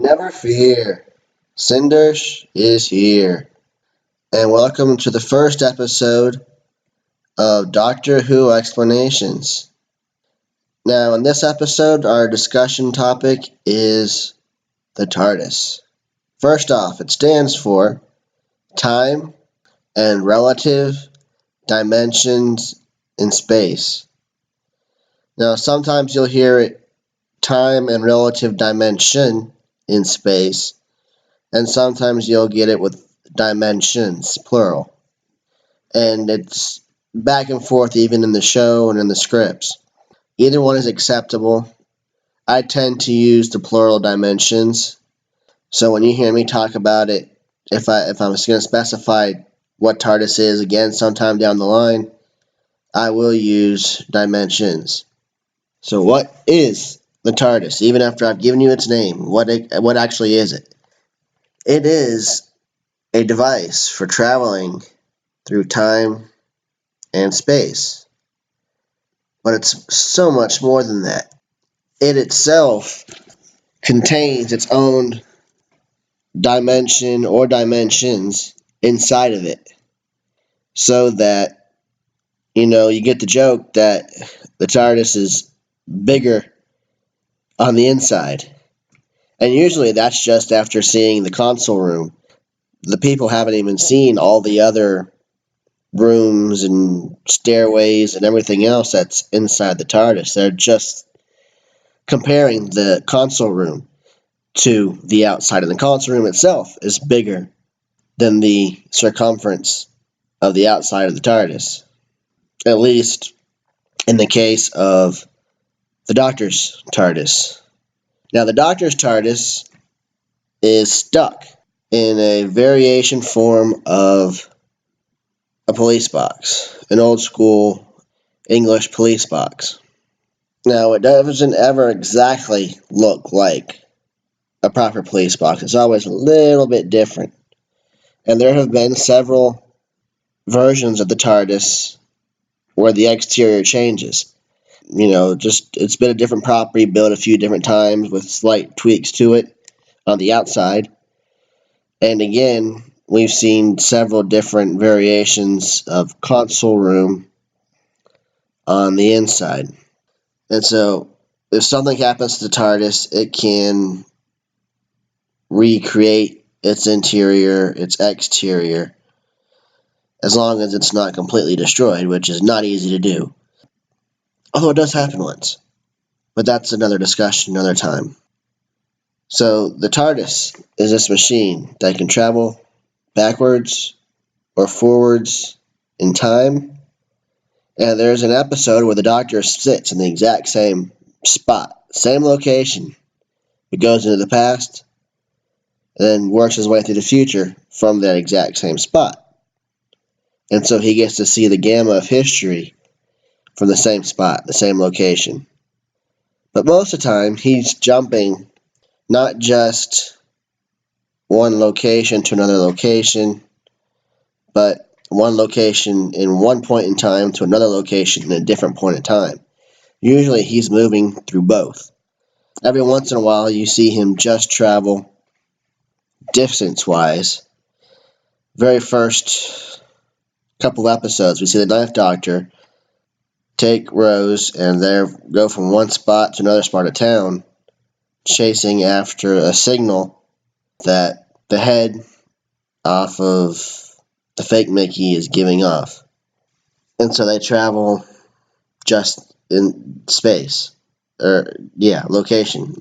Never fear, Cindersh is here, and welcome to the first episode of Doctor Who Explanations. Now, in this episode, our discussion topic is the TARDIS. First off, it stands for Time and Relative Dimensions in Space. Now, sometimes you'll hear it time and relative dimension in space, and sometimes you'll get it with dimensions, plural. And it's back and forth even in the show and in the scripts. Either one is acceptable. I tend to use the plural dimensions. So when you hear me talk about it, if I'm going to specify what TARDIS is again sometime down the line, I will use dimensions. So what is the TARDIS? Even after I've given you its name, what actually is it? It is a device for traveling through time and space. But it's so much more than that. It itself contains its own dimension or dimensions inside of it. So that, you get the joke that the TARDIS is bigger on the inside. And usually that's just after seeing the console room. The people haven't even seen all the other rooms and stairways and everything else that's inside the TARDIS. They're just comparing the console room to the outside, and the console room itself is bigger than the circumference of the outside of the TARDIS, at least in the case of the Doctor's TARDIS. Now, the Doctor's TARDIS is stuck in a variation form of a police box, an old school English police box. Now, it doesn't ever exactly look like a proper police box. It's always a little bit different. And there have been several versions of the TARDIS where the exterior changes. It's been a different property built a few different times with slight tweaks to it on the outside. And again, we've seen several different variations of console room on the inside. And so, if something happens to the TARDIS, it can recreate its interior, its exterior, as long as it's not completely destroyed, which is not easy to do. Although it does happen once. But that's another discussion another time. So the TARDIS is this machine that can travel backwards or forwards in time. And there's an episode where the Doctor sits in the exact same spot, same location. It goes into the past, and then works his way through the future from that exact same spot. And so he gets to see the gamma of history from the same spot, the same location. But most of the time, he's jumping not just one location to another location, but one location in one point in time to another location in a different point in time. Usually he's moving through both. Every once in a while, you see him just travel distance-wise. Very first couple episodes, we see the Ninth Doctor take Rose and go from one spot to another spot of town, chasing after a signal that the head off of the fake Mickey is giving off. And so they travel just in space. Location.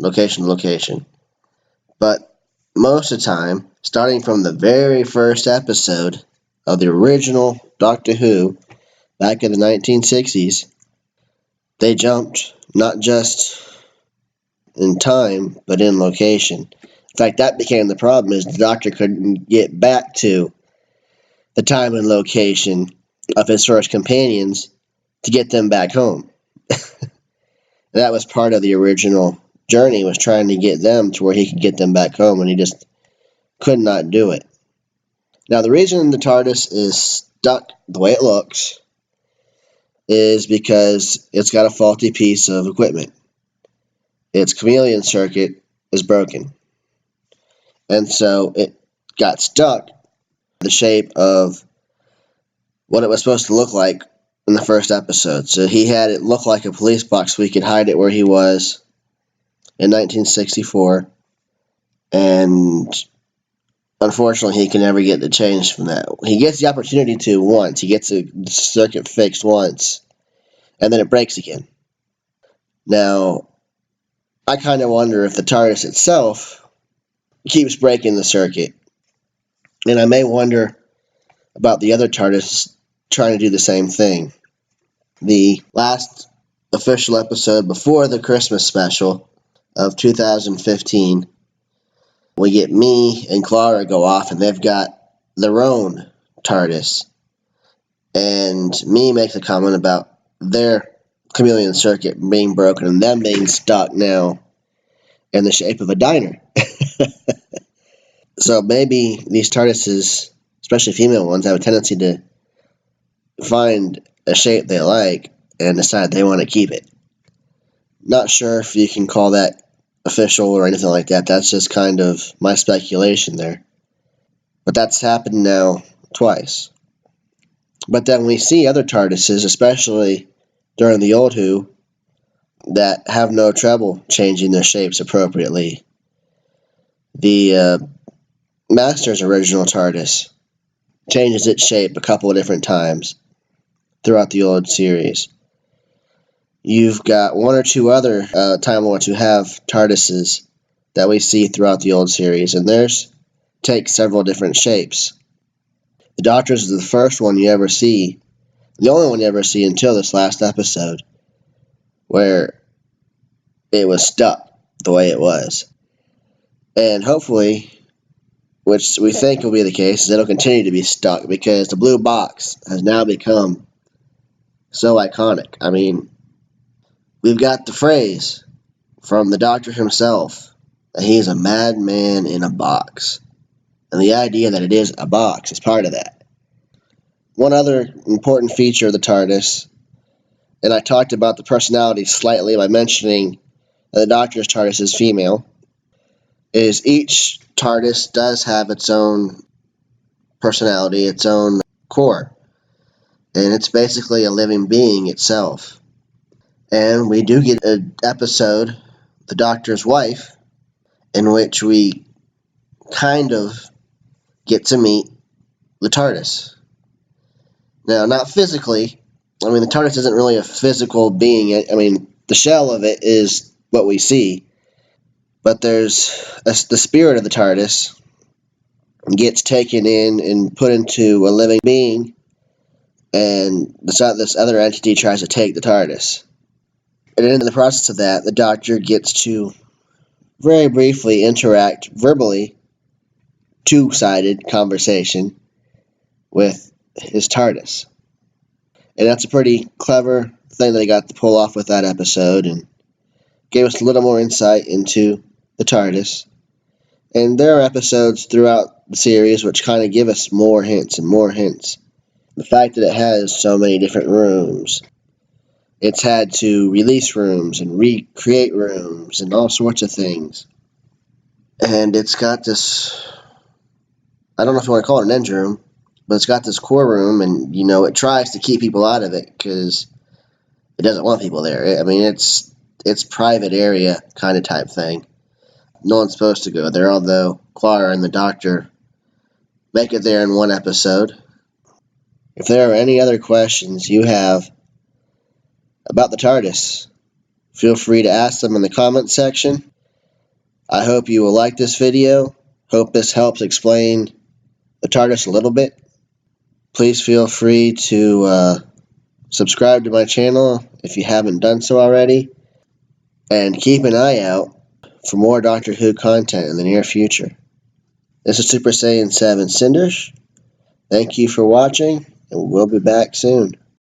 But most of the time, starting from the very first episode of the original Doctor Who, back in the 1960s, they jumped not just in time, but in location. In fact, that became the problem, is the Doctor couldn't get back to the time and location of his first companions to get them back home. That was part of the original journey, was trying to get them to where he could get them back home, and he just could not do it. Now, the reason the TARDIS is stuck the way it looks is because it's got a faulty piece of equipment. Its chameleon circuit is broken. and so it got stuck in the shape of what it was supposed to look like in the first episode. So he had it look like a police box so he could hide it where he was in 1964, and unfortunately he can never get the change from that. He gets the opportunity to once. He gets the circuit fixed once, and then it breaks again. Now, I kind of wonder if the TARDIS itself keeps breaking the circuit, and I may wonder about the other TARDIS trying to do the same thing. The last official episode before the Christmas special of 2015, we get me and Clara go off, and they've got their own TARDIS. And me makes a comment about their chameleon circuit being broken and them being stuck now in the shape of a diner. So maybe these TARDISes, especially female ones, have a tendency to find a shape they like and decide they want to keep it. Not sure if you can call that official or anything like that. That's just kind of my speculation there. But that's happened now twice. But then we see other TARDISes, especially during the Old Who, that have no trouble changing their shapes appropriately. The Master's original TARDIS changes its shape a couple of different times throughout the old series. You've got one or two other Time Lords who have TARDISes that we see throughout the old series, and theirs take several different shapes. The Doctor's is the first one you ever see, the only one you ever see until this last episode, where it was stuck the way it was. And hopefully, which we think will be the case, is it'll continue to be stuck because the blue box has now become so iconic. I mean, we've got the phrase from the Doctor himself that he is a madman in a box. And the idea that it is a box is part of that. One other important feature of the TARDIS, and I talked about the personality slightly by mentioning that the Doctor's TARDIS is female, is each TARDIS does have its own personality, its own core. And it's basically a living being itself. And we do get an episode, The Doctor's Wife, in which we kind of get to meet the TARDIS. Now, not physically. I mean, the TARDIS isn't really a physical being. I mean, the shell of it is what we see. But there's the spirit of the TARDIS gets taken in and put into a living being, and this other entity tries to take the TARDIS. And in the process of that, the Doctor gets to very briefly interact verbally, two-sided conversation with his TARDIS. And that's a pretty clever thing that he got to pull off with that episode, and gave us a little more insight into the TARDIS. And there are episodes throughout the series which kind of give us more hints and more hints. The fact that it has so many different rooms. It's had to release rooms and recreate rooms and all sorts of things. And it's got this, I don't know if you want to call it an engine room, but it's got this core room, and, it tries to keep people out of it because it doesn't want people there. I mean, it's private area kind of type thing. No one's supposed to go there, although Clara and the Doctor make it there in one episode. If there are any other questions you have about the TARDIS, feel free to ask them in the comments section. I hope you will like this video. Hope this helps explain the TARDIS a little bit. Please feel free to subscribe to my channel if you haven't done so already. And keep an eye out for more Doctor Who content in the near future. This is Super Saiyan 7 Cinders. Thank you for watching, and we'll be back soon.